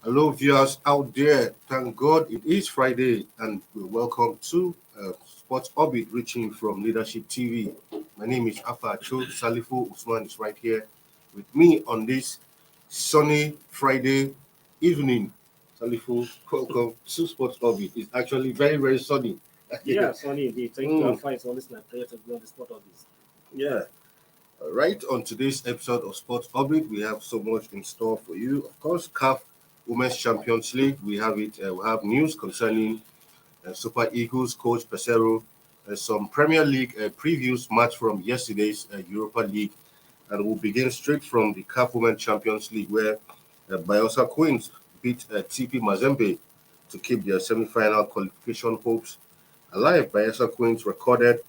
Hello, viewers out there. Thank God it is Friday, and welcome to Sports Orbit, reaching from Leadership TV. My name is Afa Cho. Salifu Usman is right here with me on this sunny Friday evening. Salifu, welcome to Sports Orbit. It's actually very, very sunny. Yeah, sunny indeed. Thank you, Alpha. It's always my pleasure to be on the spot of this. Yeah. Right, on today's episode of Sports Orbit, we have so much in store for you. Of course, CAF Women's Champions League, we have it. We have news concerning Super Eagles coach Pesero, some Premier League previews match from yesterday's Europa League, and we'll begin straight from the CAF Women's Champions League, where Bayelsa Queens beat TP Mazembe to keep their semi-final qualification hopes alive. Bayelsa Queens recorded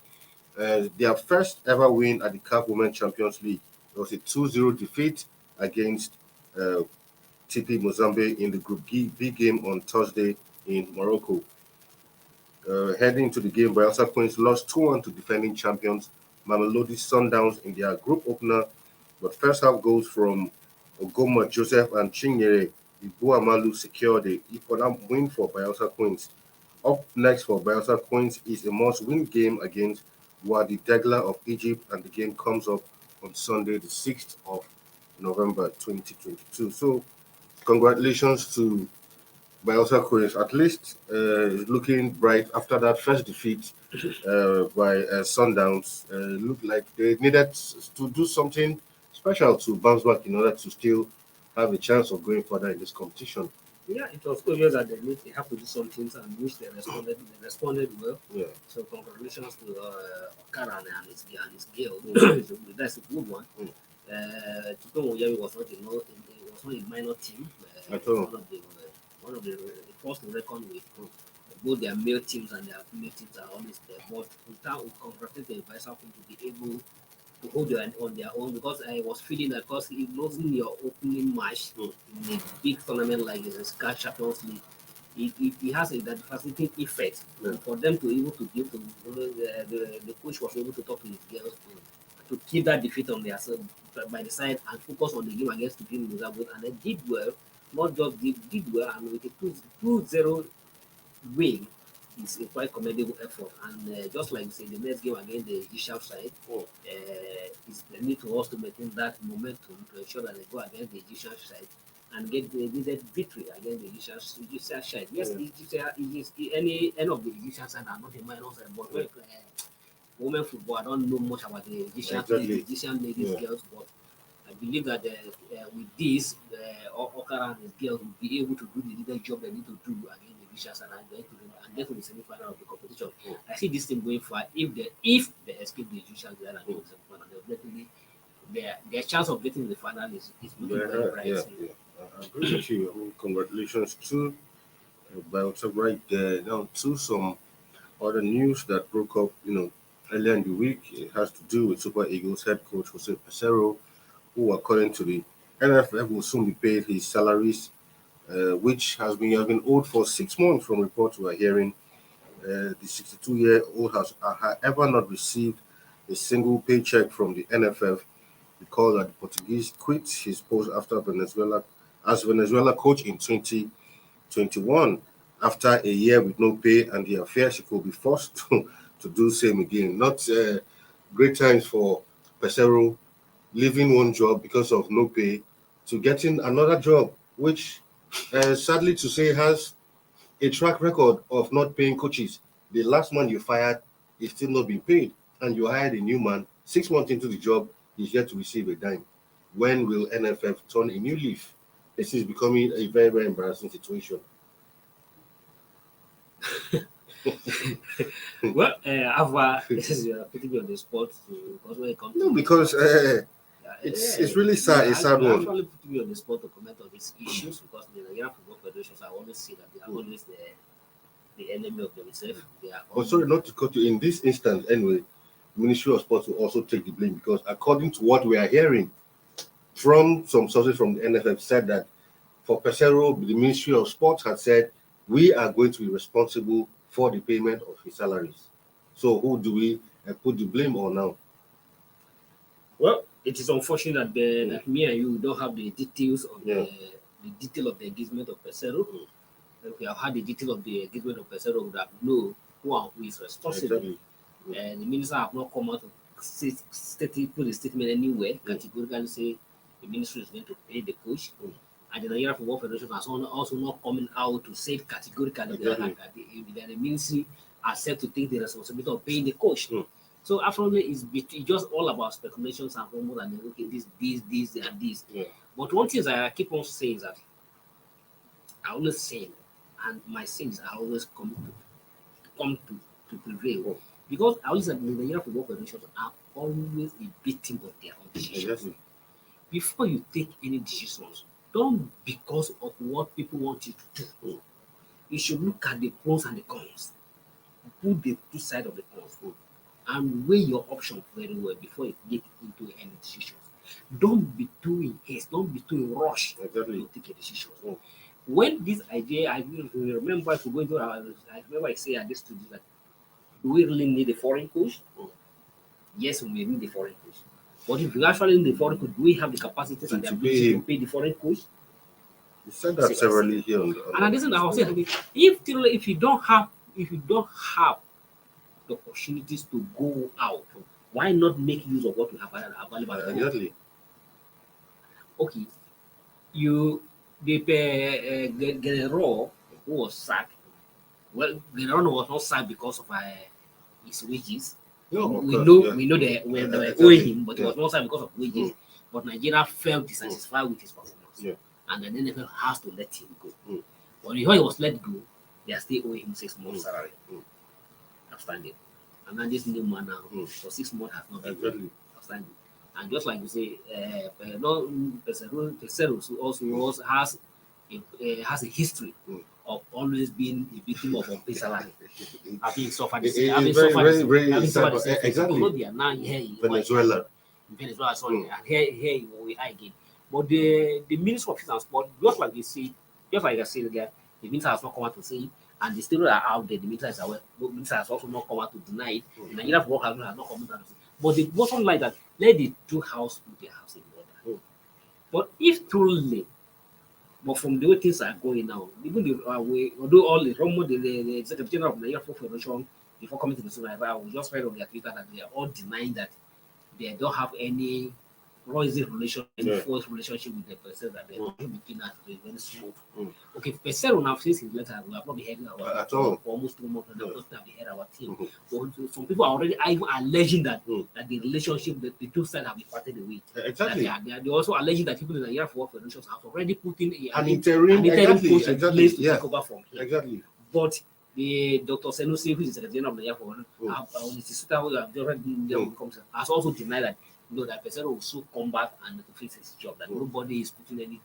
their first ever win at the CAF Women's Champions League. It was a 2-0 defeat against TP Mazembe in the Group B game on Thursday in Morocco. Heading to the game, Bayelsa Queens lost 2-1 to defending champions Mamelodi Sundowns in their group opener, but first half goals from Ogoma Joseph and Chinyere Ibuamalu secured the important win for Bayelsa Queens. Up next for Bayelsa Queens is a must-win game against Wadi Degla of Egypt, and the game comes up on Sunday, the 6th of November 2022. So, congratulations to Bayelsa Queens. At least looking bright after that first defeat by Sundowns. Looked like they needed to do something special to bounce back in order to still have a chance of going further in this competition. Yeah, it was obvious that they have to do some things and which they responded. They responded well. Yeah. So congratulations to Karan and his girl. That's a good one. Tupo Moyami was not a minor team. At all. One of the first to reckon with. Both their male teams and their female teams are always there. But in terms of congratulating the advisor to be able to hold on their own, because I was feeling that because it wasn't your opening match in a big tournament like the CAF Champions League, it has a that facilitating effect. And for them to able to give to the coach was able to talk to his girls to keep that defeat on their side by the side and focus on the game against the team Mozambique, and they did well. Not just did well, and with a 2-0 win is a quite commendable effort. And just like you say, the next game against the Egyptian side, it's the need to us to maintain that momentum to ensure that they go against the Egyptian side and get the needed victory against the Egyptian side. Yes, any of the Egyptian side are not a minor side, but women football, I don't know much about the Egyptian ladies girls, but I believe that with this, Okara and his girls will be able to do the needed job they need to do against the Egyptians and get to the semi-final of the competition. I see this team going far. If they escape the Egyptians and go to the semi-final, definitely their chance of getting to the final is looking very bright. Yeah. I agree with you. I mean, congratulations to Bayelsa right there. Now to some other news that broke up, earlier in the week. It has to do with Super Eagles head coach Jose Pesero, who, according to the NFF, will soon be paid his salaries, which has been owed for 6 months from reports we are hearing. The 62-year-old has, however, not received a single paycheck from the NFF because the Portuguese quit his post after Venezuela coach in 2021. After a year with no pay and the affair, she could be forced to do same again. Not great times for Pesero, leaving one job because of no pay to getting another job, which sadly to say has a track record of not paying coaches. The last man you fired is still not being paid, and you hired a new man 6 months into the job, he's yet to receive a dime. When will NFF turn a new leaf? This is becoming a very, very embarrassing situation. Well, this is putting me on the spot because when it comes No, because it's really sad. It's sad one. Actually putting me on the spot to comment on these issues because the Nigerian Football Federations, I always say that they are always the enemy of themselves. They are Oh, sorry, not to cut you. In this instance, anyway, Ministry of Sports will also take the blame because according to what we are hearing from some sources from the NFF said that for Pesero, the Ministry of Sports had said we are going to be responsible for the payment of his salaries. So who do we put the blame on now? Well, it is unfortunate that me and you don't have the details of the the detail of the engagement of Pesero. If we have had the detail of the engagement of Pesero, we would have known who is responsible. Exactly. And the minister have not come out to put a statement anywhere categorically say the ministry is going to pay the coach. And the Nigeria Football Federation has also not coming out to say categorically Exactly. that the ministry are set to take the responsibility of paying the coach. So absolutely, it's just all about speculations and rumors and okay, this, and this. Yeah. But one thing is I keep on saying that I always say, and my sins are always come to prevail. Because I always said the Nigeria Football Federation are always a victim of their own decisions. Exactly. Before you take any decisions, don't because of what people want you to do. You should look at the pros and the cons. Put the two sides of the cons and weigh your options very well before you get into any decisions. Don't be too in haste, don't be too in rush Exactly. to take a decision. When this idea, I will remember if we go into I remember I say at this studio that do we really need a foreign coach? Yes, we may need a foreign coach. But if we actually need a foreign coach, do we have the capacities and the To ability pay to pay the foreign coach? You said that severally here on And I listen, I was saying, if you don't have the opportunities to go out, why not make use of what you have available at home? Exactly. Okay, the Guerrero who was sacked. Well, Guerrero was not sacked because of his wages. No, we of course, know yeah. we know that when they were Exactly. owing him, but it Yeah. was not sacked because of wages. But Nigeria felt dissatisfied with his performance, Yeah. and then the NFL has to let him go. But before he was let go, they are still owing him 6 months salary, outstanding. And then this new man now for 6 months has not been Exactly. outstanding. And just like you say, Pesero also has a history of always being a victim of unpaid salary. Having suffered the same, having suffered the same. Exactly. Colombia now here in Venezuela. Venezuela, sorry, and here we are again. But the Minister of Youth and Sport, just like I said again, the minister has not come out to say it, and the stories are out there. The minister is aware. The minister has also not come out to deny it. The Nigeria Football Federation has not come out to say it. But the bottom line that let the two house put their house in order. But if truly, but from the way things are going now, even the way, although all the rumor, the Secretary General of the Nigeria Football Federation, before coming to the Sudan, I was just read on their Twitter that they are all denying that they don't have any rosy relation, any false relationship with the person that they between us is very smooth. Okay, Pesero now since his letter, we have not been hearing about At all. for almost 2 months, and of course have been heard about him. So some people are already even alleging that that the relationship, the two sides have been parted away. Exactly. They also alleging that people in the Nigeria Football Federation have already put in An interim coach in place to yeah. take over from him. Exactly. But the Dr. Senusi, who is the Secretary General of the Nigeria has also denied that that person will soon come back and to fix his job. That nobody is putting any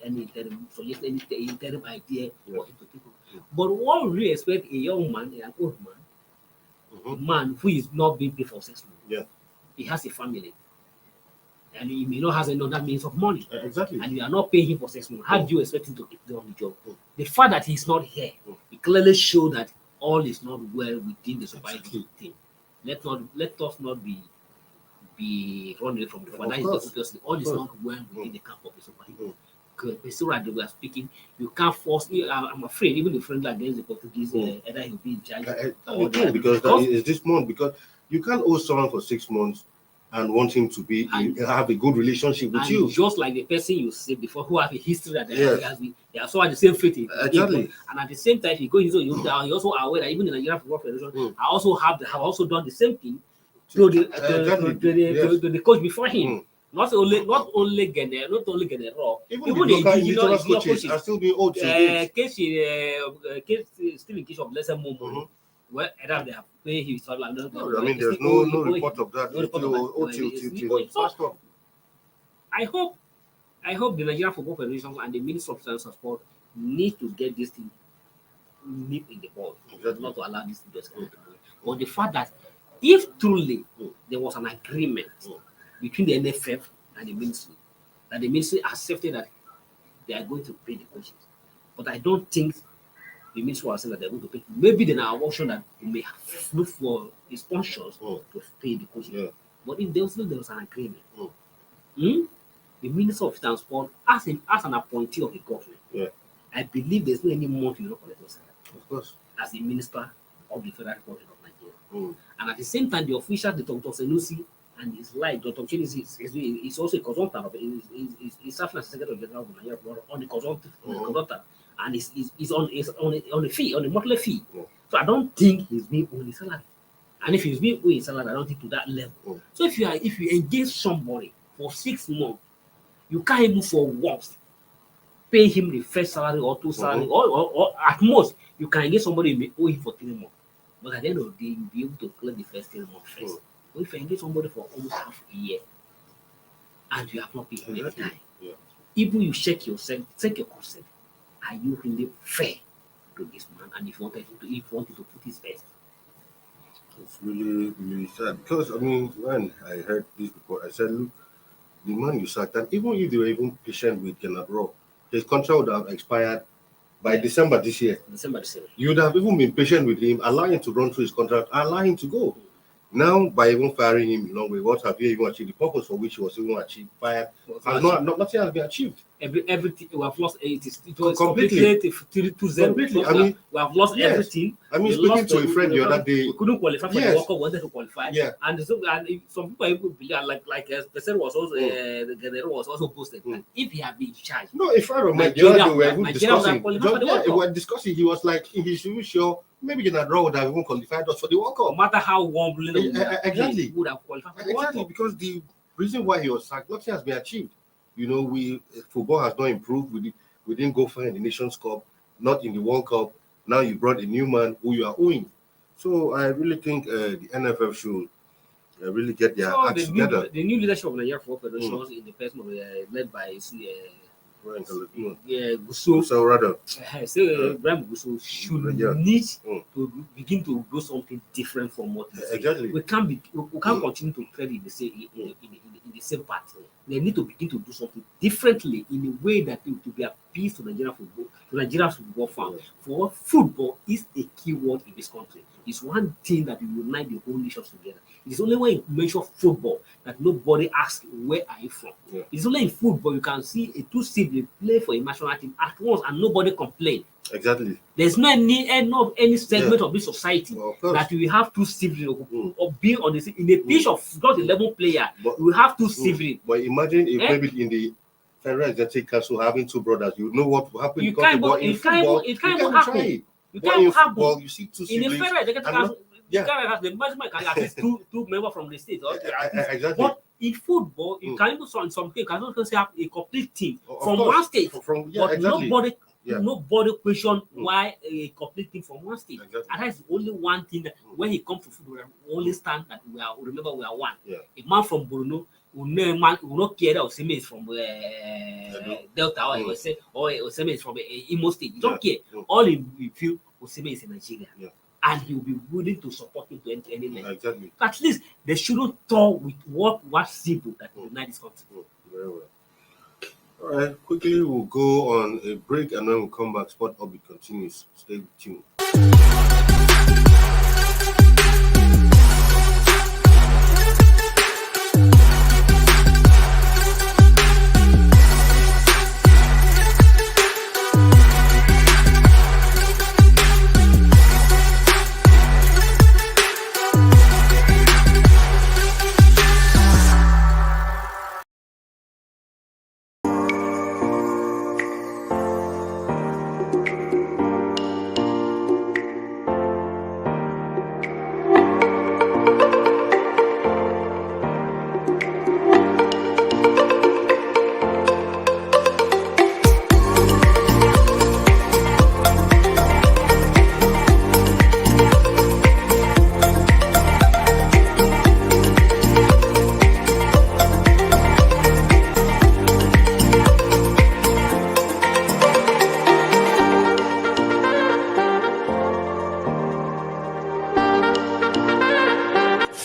interim solution, any interim idea for him to take over. But what would you expect a young man, an old man, a man who is not being paid for 6 months? Yeah. He has a family. And he may not have another means of money. Exactly. And you are not paying him for 6 months. How do you expect him to keep on the job? The fact that he's not here, it clearly shows that all is not well within the society team. Let us not be run away from the fact that obviously all is not well within the camp of the society. Because we are speaking, you can't force. I'm afraid even the friend against the Portuguese, either he'll be in charge or because that is this month, because you can't owe someone for 6 months and want him to be have a good relationship with you. Just like the person you said before, who have a history that they are so at the same faith. Exactly. And at the same time, he goes into you also aware that even the Nigerian Football Federation I also have also done the same thing to the coach before him. Not only General, even the coaches are still being owed. Still in case of lesser more. Well, either they have paid his salary. I mean, there's no report of that. I hope the Nigerian Football Federation and the Minister of Science and Sport need to get this thing nip in the bud, not to allow this to just come to go. But the fact that if truly there was an agreement between the NFF and the ministry, that the ministry accepted that they are going to pay the coaches, but I don't think the ministry was saying that they're going to pay. Maybe then our option that we may look for the sponsors to pay the coaches. But if there was an agreement, the Minister of Transport as an appointee of the government. Yeah. I believe there's no any month you don't collect your salary. Of course. As the Minister of the Federal Republic of Nigeria. Mm. And at the same time, the official, the Dr. Senusi, and his like, Dr. Chinisi is also a consultant of he's serving as Secretary General of Nigeria on the consultant, and he's on a fee, on a monthly fee. Yeah. So I don't think he's being owed his salary. And if he's being owed his salary, I don't think to that level. Mm. So if you engage somebody for 6 months, you can't even for once pay him the first salary or two salary, or at most you can engage somebody you may owe him for 3 months. But at the end of the day, you'll be able to collect the first 3 months first. But if you engage somebody for almost half a year and you have not paid him time, even you check yourself, take your consent. Are you really fair to this man? And if you wanted to put his best. It's really, really sad because I mean, when I heard this before, I said, look, the man you sacked, and even if they were even patient with Kenneth Rowe, his contract would have expired by December this year. You would have even been patient with him, allow him to run through his contract, allow him to go. Now, by even firing him long way, what have you even achieved? The purpose for which he was even achieved, fired, nothing has been achieved. Everything we have lost. It was completely. Completely. I mean, we have lost everything. I mean, speaking to a friend the other day, we couldn't qualify for the World Cup. Wanted to qualify. Yeah. And some people even believe like the person was also the Guerrero was also posted. And if he had been charged, no, a friend of mine the other day we were discussing. We were discussing. He was like, he's really sure. Maybe Kenneth Rowe would have even qualified us for the World Cup. No matter how warm exactly would have qualified for the World Cup. Because the reason why he was sacked, nothing has been achieved. You know, football has not improved. We didn't go far in the Nations Cup, not in the World Cup. Now you brought a new man who you are owing. So I really think the NFF should really get their acts together. The new leadership of Nigeria Football Federation in the person led by So rather, Ibrahim Gusso should need to begin to do something different from what exactly. We can't continue to tread in the same path. They need to begin to do something differently in a way that it will be a peace to Nigerian football, to Nigerian football fans. For football is a key word in this country. It's one thing that will unite the whole nations together. It's only when you mention football that nobody asks, where are you from? Yeah. It's only in football you can see a two siblings play for a national team at once and nobody complain. Exactly. There's no any segment of this society that we have two siblings or be on the in a pitch of just 11 players. We have two siblings. But imagine if maybe in the Federal Executive Council having two brothers, you know what will happen. It can't happen. You can't happen. You see two siblings. In the Federal Executive Council, you can't have the maximum can at least two members from the state. Exactly. But in football, you can even in some cases can also have a complete team from one state. But nobody question why a complete team from one state. Exactly. And that's only one thing that when he comes to football, we only stand that we are one. Yeah. A man from Bruno will not care that Oseme is from Delta or Oseme is from Imo State. You don't care. All he feel Oseme is in Nigeria. Yeah. And he will be willing to support him to any level. Exactly. At least they shouldn't talk with what symbol that will unite this country. Very well. All right, quickly we'll go on a break and then we'll come back. Sport Orbit continues. Stay tuned.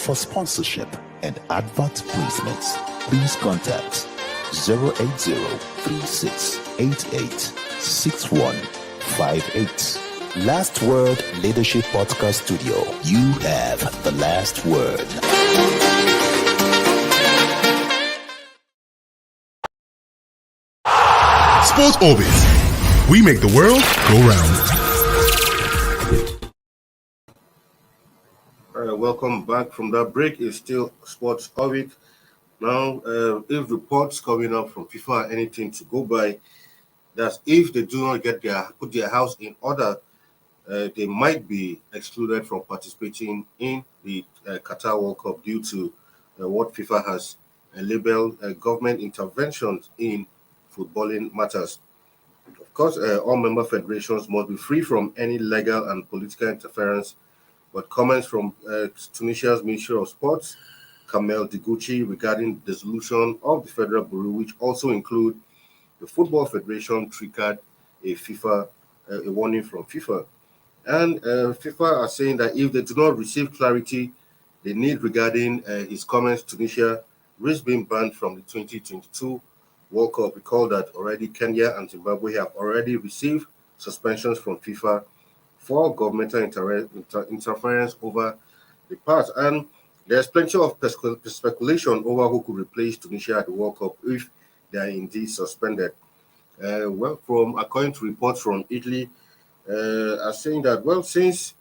For sponsorship and advert placements, please contact 080-3688-6158. Last Word Leadership Podcast Studio. You have the last word. Sports Orbit. We make the world go round. All right, welcome back from that break. It's still Sports Orbit. Now, if reports coming up from FIFA are anything to go by, that if they do not put their house in order, they might be excluded from participating in the Qatar World Cup due to what FIFA has labeled government interventions in footballing matters. Of course, all member federations must be free from any legal and political interference, but comments from Tunisia's Ministry of Sports, Kamel Diguchi, regarding the dissolution of the Federal Bureau, which also include the Football Federation, triggered a warning from FIFA. And FIFA are saying that if they do not receive clarity they need regarding his comments, Tunisia risks being banned from the 2022 World Cup. Recall that already Kenya and Zimbabwe have already received suspensions from FIFA for governmental interference over the past. And there's plenty of speculation over who could replace Tunisia at the World Cup if they are indeed suspended. According to reports from Italy, are saying that, well, since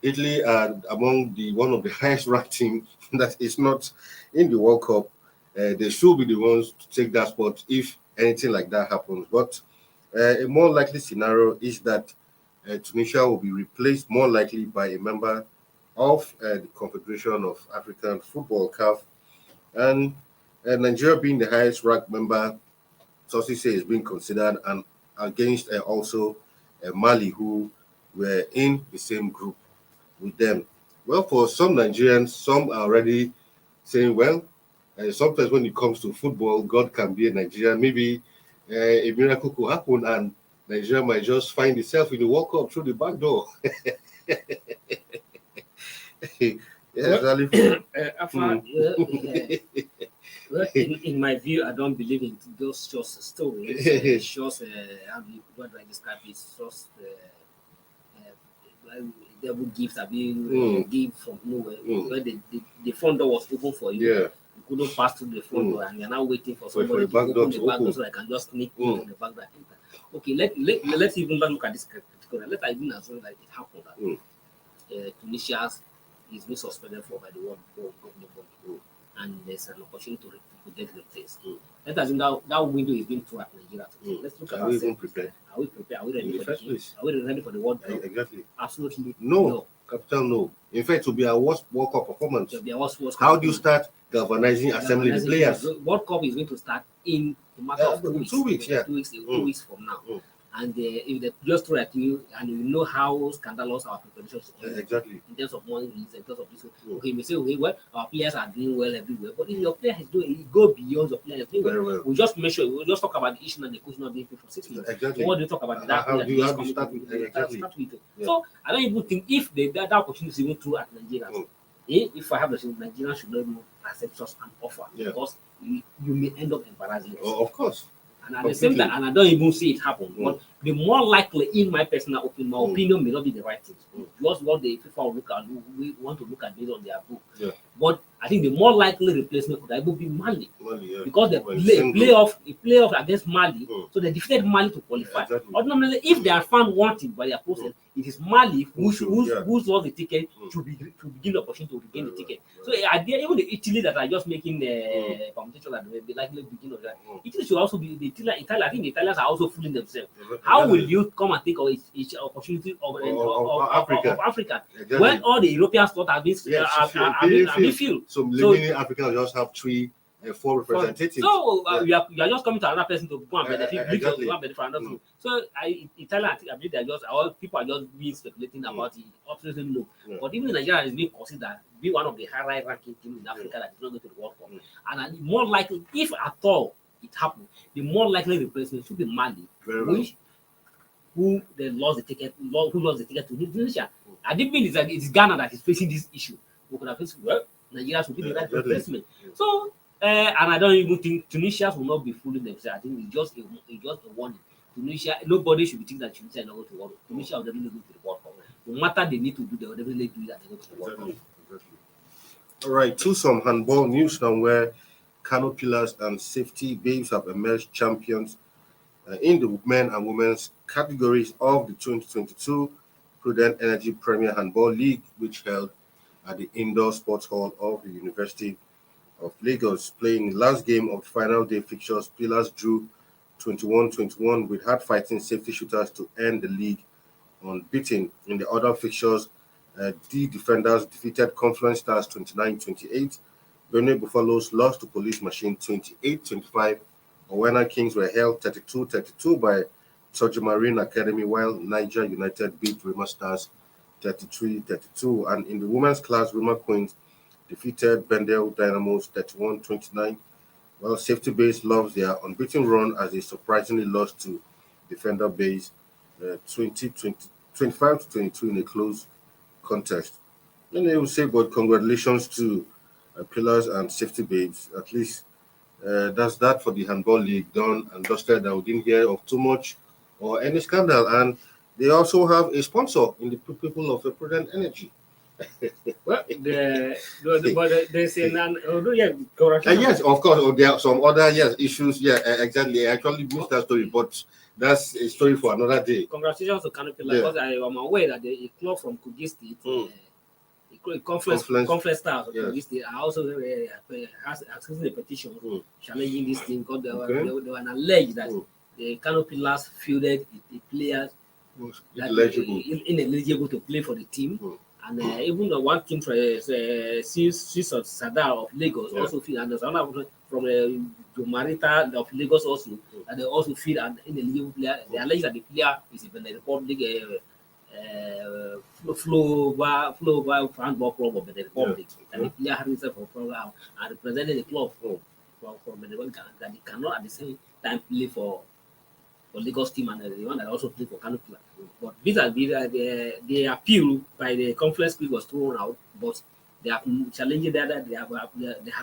Italy are among the one of the highest ranked team that is not in the World Cup, they should be the ones to take that spot if anything like that happens. But a more likely scenario is that Tunisia will be replaced more likely by a member of the Confederation of African Football, CAF, and Nigeria being the highest ranked member, sources say is being considered, and against also Mali, who were in the same group with them. Well, for some Nigerians, some are already saying, well, sometimes when it comes to football, God can be a Nigerian. Maybe a miracle could happen and Nigeria might just find itself in the World Cup through the back door. Well, in my view, I don't believe in those just stories. It's just, what I describe is just devil gifts are being given from nowhere. Where the front door was open for you. Yeah. You couldn't pass through the front door, and you're now waiting for somebody to open the back door so I can just sneak in the back door. Okay, let's even look at this particular. Let's even assume that it happened that Tunisia is being suspended for by the World Governing Body, and there's an opportunity to get replaced. Let's assume that window is being through at Nigeria. Let's look at Are we even prepared? Are we prepared? Are we ready In the for first the place? Are we ready for the World Cup? Exactly. Absolutely No. Capital no. In fact, it will be our worst World Cup performance. It'll be our worst How do you start galvanizing, assembling the players? World Cup is going to start in a matter of 2 weeks. 2 weeks, yeah. 2 weeks, 2 weeks from now. And if they just throw at you, and you know how scandalous our preparation is Exactly. in terms of money release, in terms of this. Okay, we say, okay, well, our players are doing well everywhere, but if your player is doing it, go beyond your players. Very well. We just make sure we just talk about the issue and the coach not being paid for 6 months. Exactly. So what do you talk about that? How do you start with exactly? Yeah. So I don't even think if that opportunity is even through at Nigeria. If I have the Nigerians should not even accept such an offer because you may end up embarrassing yourself. Oh, of course. And at the same time, and I don't even see it happen, but the more likely, in my personal opinion, my opinion may not be the right thing. Just what the FIFA will look at, we want to look at based on their book. Yeah. But I think the more likely replacement could either be Mali. Yeah. Because they play off against Mali, so they defeated Mali to qualify. Exactly. Ordinarily, if they are found wanting by their process, it is Mali who's lost the ticket to begin the opportunity to regain the ticket. So even the Italy that are just making permutation that will be likely begin of that. Italy should also be the Italian. I think the Italians are also fooling themselves. How will you come and think of each opportunity of Africa Exactly. when all the European stuff have been filled? So remaining Africans just have 4 representatives. So you are just coming to another person to go and benefit, exactly. go and benefit from another. So Italian, I believe they are just all people are just being speculating about it. Absolutely no. But even Nigeria is being considered be one of the high ranking teams in Africa that is not going to the World Cup. And the more likely, if at all it happens, the more likely replacement should be Mali, who lost the ticket to Indonesia. I didn't mean it's Ghana that is facing this issue. We could have faced Nigeria should be the right replacement. So and I don't even think Tunisia will not be fooling themselves. I think it's just a warning. Tunisia, nobody should be thinking that Tunisia is not going to World Cup. Tunisia will definitely go to the World Cup. No matter they need to do, they will definitely do that. They go to the World Cup. All right, to some handball news now, where Kano Pillars and Safety Babes have emerged champions in the men and women's categories of the 2022 Prudent Energy Premier Handball League, which held at the Indoor Sports Hall of the University of Lagos. Playing the last game of the final day fixtures, Pillars drew 21-21 with hard-fighting safety shooters to end the league unbeaten. In the other fixtures, the defenders defeated Confluence Stars 29-28. Benue Buffaloes lost to Police Machine 28-25. Owena Kings were held 32-32 by Soji Marine Academy, while Niger United beat Rima Stars 33-32. And in the women's class, Rima Queens defeated Bendel Dynamos 31-29. Well, Safety Base loves their unbeaten run as they surprisingly lost to Defender Base 25-22 in a close contest. And they will say, but congratulations to Pillars and Safety Babes. At least that's that for the Handball League, done and dusted. I didn't hear of too much or any scandal. And they also have a sponsor in the people of Prudent Energy. Well, but there's Yes, of course. There are some other issues. Yeah, exactly. I actually missed that story, but that's a story for another day. Congratulations to Canopy, because I am aware that a club from Kogi State, a conference stars of Kogi State, are also has accessed the petition challenging this thing, because they were alleged that the Canopy last fielded the players ineligible to play for the team. And even the one team from Sadar of Lagos also feel, and there's another from Jomarita of Lagos also, that they also feel an ineligible player. They allege that the player is in the Republic, flow handball club of the Republic, and the player has himself for program and represented the club from the Republic, that he cannot at the same time play for Lagos team and the one that also played for Canopy. But the appeal by the conference league was thrown out, but they have challenging that they have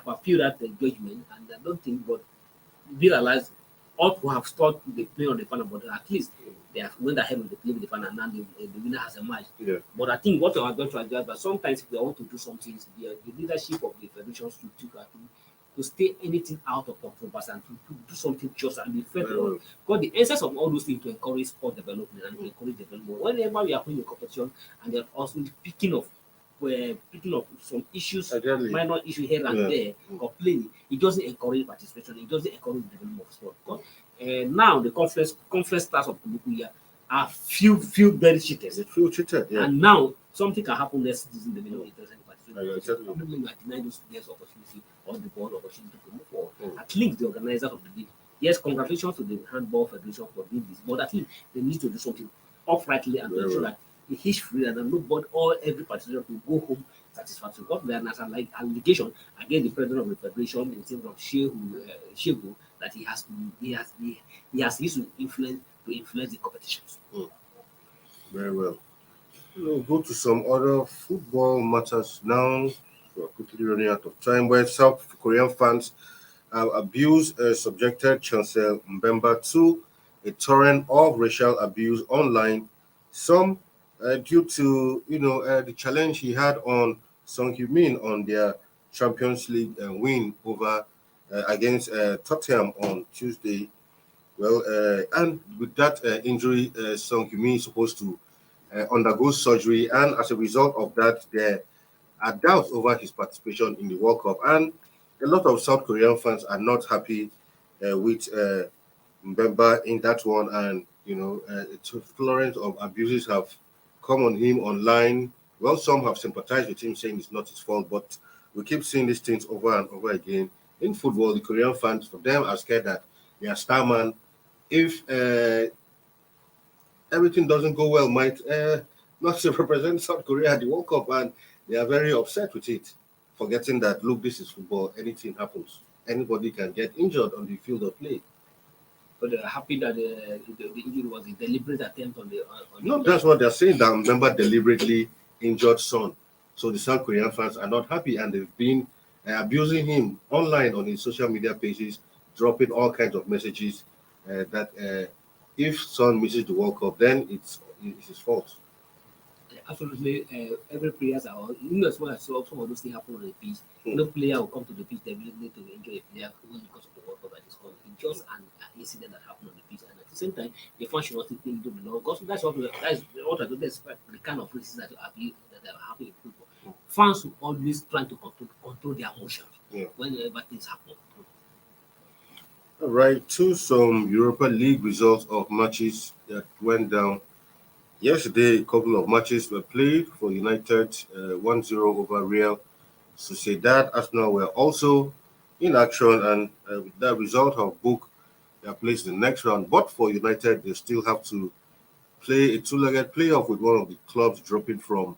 appealed at the judgment, and I don't think, but we realize all who have stopped the play on the final, but at least they have went ahead with the play with the final, and now the winner has emerged. Yeah. But I think what we are going to adjust, but sometimes if they want to do something, the leadership of the federation to stay anything out of controversy and to do something just and be fair to all. Because the essence of all those things to encourage sport development and to encourage development. Whenever we are playing a competition and they're also picking up some issues, minor issues here and there, complaining, it doesn't encourage participation, it doesn't encourage the development of sport. Because now the conference stars of Kumukuya are feel very cheated. They feel cheated, and now something can happen next season in the middle of it doesn't participate. Probably you are denying those players opportunity or the board opportunity to move forward. At least the organizers of the league, yes, congratulations to the Handball Federation for doing this, but at least they need to do something uprightly and ensure that it is free and nobody or every participant will go home satisfactory. Because there is an allegation against the president of the federation in terms of Shehu that he has used influence the competitions. Very well. We'll go to some other football matters now. We're quickly running out of time. Where South Korean fans have abused subjected Chancellor Mbemba to a torrent of racial abuse online. Some due to the challenge he had on Song Heung-min on their Champions League win over against Tottenham on Tuesday. Well, and with that injury, Song Heung-min is supposed to undergo surgery, and as a result of that, there are doubts over his participation in the World Cup, and a lot of South Korean fans are not happy with Mbemba in that one, and a flurry of abuses have come on him online. Well, some have sympathized with him, saying it's not his fault, but we keep seeing these things over and over again in football. The Korean fans, for them, are scared that their star man, if everything doesn't go well, might not represent South Korea at the World Cup, and they are very upset with it, forgetting that, look, this is football, anything happens. Anybody can get injured on the field of play. But they're happy that the injury was a deliberate attempt on the... No, that's what they're saying, that Mbemba deliberately injured Son. So the South Korean fans are not happy, and they've been abusing him online on his social media pages, dropping all kinds of messages that if Son misses the World Cup, then it's his fault. Absolutely, every players are. As well as some of those things happen on the pitch. No player will come to the pitch definitely to enjoy a player who because of the World Cup that is coming. It's just an incident that happened on the pitch, and at the same time, the fans should not think into the law because that's what I don't expect. The kind of races that are happening in football. Fans will always try to control their emotions whenever things happen. All right, to some Europa League results of matches that went down yesterday. A couple of matches were played for United, 1-0 over Real Sociedad. Arsenal were also in action, and with that result have booked their place in the next round. But for United, they still have to play a two-legged playoff with one of the clubs dropping from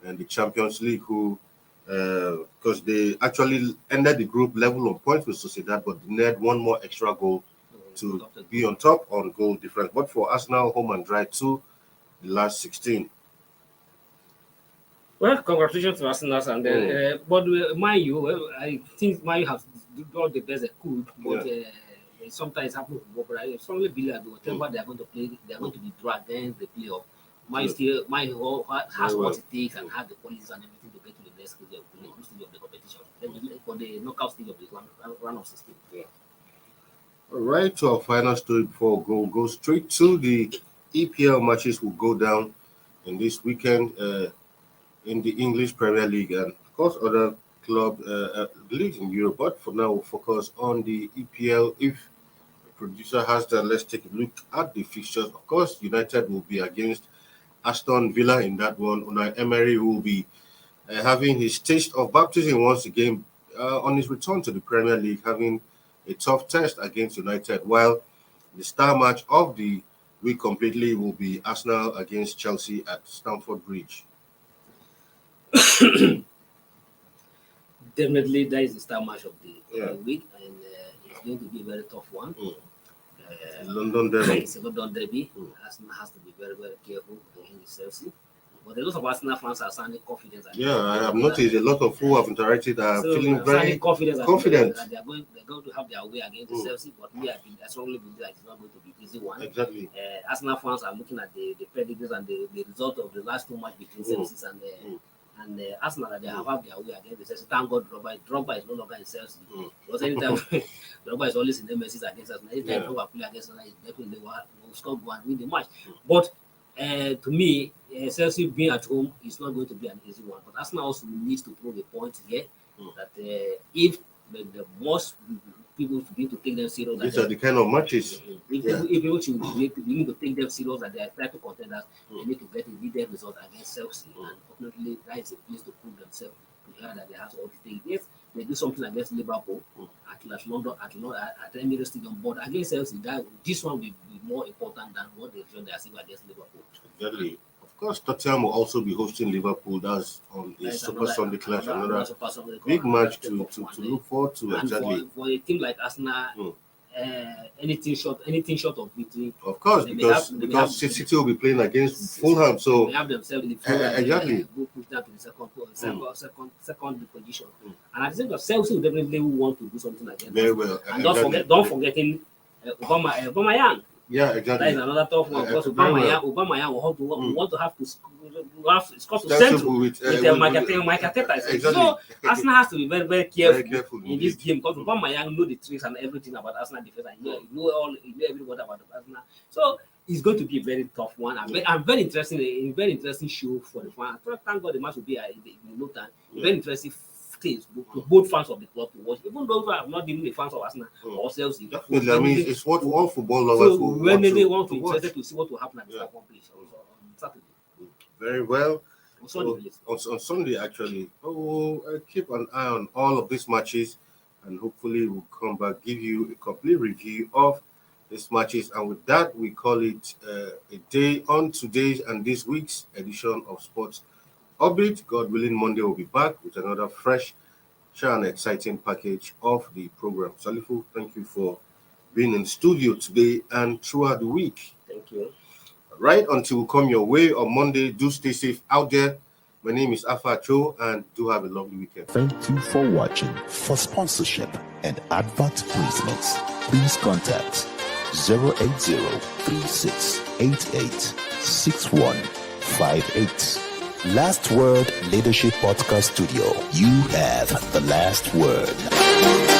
the Champions League, who because they actually ended the group level on points with Sociedad, but they need one more extra goal to be on top on goal difference. But for Arsenal, home and dry to the last 16. Well, congratulations to Arsenal, and then, but Man U, well, I think Man U have done the best they could, but sometimes happen. But I strongly believe that whatever they are going to play, they are going to be dragged against the playoff. Man U has what it takes and has the qualities and everything to get to the next stage of the competition, for the knockout stage of the round of 16. All right, to our final story before we go straight to the EPL matches will go down in this weekend in the English Premier League and of course other club leagues in Europe. But for now, we'll focus on the EPL. If the producer has that, let's take a look at the fixtures. Of course, United will be against Aston Villa in that one. Unai Emery will be having his taste of baptism once again on his return to the Premier League, having a tough test against United, while the star match of the week completely will be Arsenal against Chelsea at Stamford Bridge. Definitely, that is the star match of the week, and it's going to be a very tough one. London derby. It's a London derby. Arsenal has to be very, very careful against Chelsea. But a lot of Arsenal fans are sounding confident. I have noticed a lot of who have interacted are feeling very confident. That they're going to have their way against Chelsea. But I strongly believe that it's not going to be an easy one. Exactly. Arsenal fans are looking at the pedigrees and the result of the last two matches between Chelsea and Arsenal, that they have their way against the Chelsea. Thank God Drogba is no longer in Chelsea. Because anytime Drogba is always in the messes against us. Anytime Drogba play against us, he definitely will score goal and win the match. But to me, Chelsea being at home is not going to be an easy one. But Arsenal also needs to prove a point here that if the most people begin to take them serious, these are the kind of matches. If people should begin to take them serious that they are trying to contend us, they need to get a leader result against Chelsea. And ultimately, that is a place to prove themselves to hear that they have all the things. Yes, they do something against Liverpool at London, at Emirates Stadium, but against Chelsea, this one will be more important than what they've shown they are seeing against Liverpool. Exactly. Of course, Tottenham will also be hosting Liverpool. That's on a Super Sunday clash, another big match to look forward to. And exactly. For a team like Arsenal, anything short of victory. Of course, because City will be playing against Fulham, so they have themselves in the field. Exactly. Who push that to the second position. And at the same time, Chelsea will definitely want to do something against. Very well. And don't forgetting Aubameyang. Yeah, exactly. That is another tough one because Aubameyang will want to have to score to central with Mike Arteta. Exactly. So Arsenal has to be very, very careful in this game because Aubameyang know the tricks and everything about Arsenal defense. And you know everything about Arsenal. So it's going to be a very tough one. I'm very interesting. A very interesting show for the fans. Thank God the match will be in no time. Very interesting things to both fans of the club to watch, even those who are not even the fans of Arsenal or Chelsea. Definitely, I mean, it's what all football lovers will when they want to interested to see what will happen at the second place on Saturday. Very well. On Sunday, actually, I'll keep an eye on all of these matches, and hopefully we'll come back, give you a complete review of these matches. And with that, we call it a day on today's and this week's edition of Sports Orbit. God willing, Monday will be back with another fresh, and exciting package of the program. Salifu, thank you for being in studio today and throughout the week. Thank you. Right, until we come your way on Monday, do stay safe out there. My name is Afa Cho, and do have a lovely weekend. Thank you for watching. For sponsorship and advert placements, please contact 080-3688-6158. Last Word Leadership Podcast Studio. You have the last word.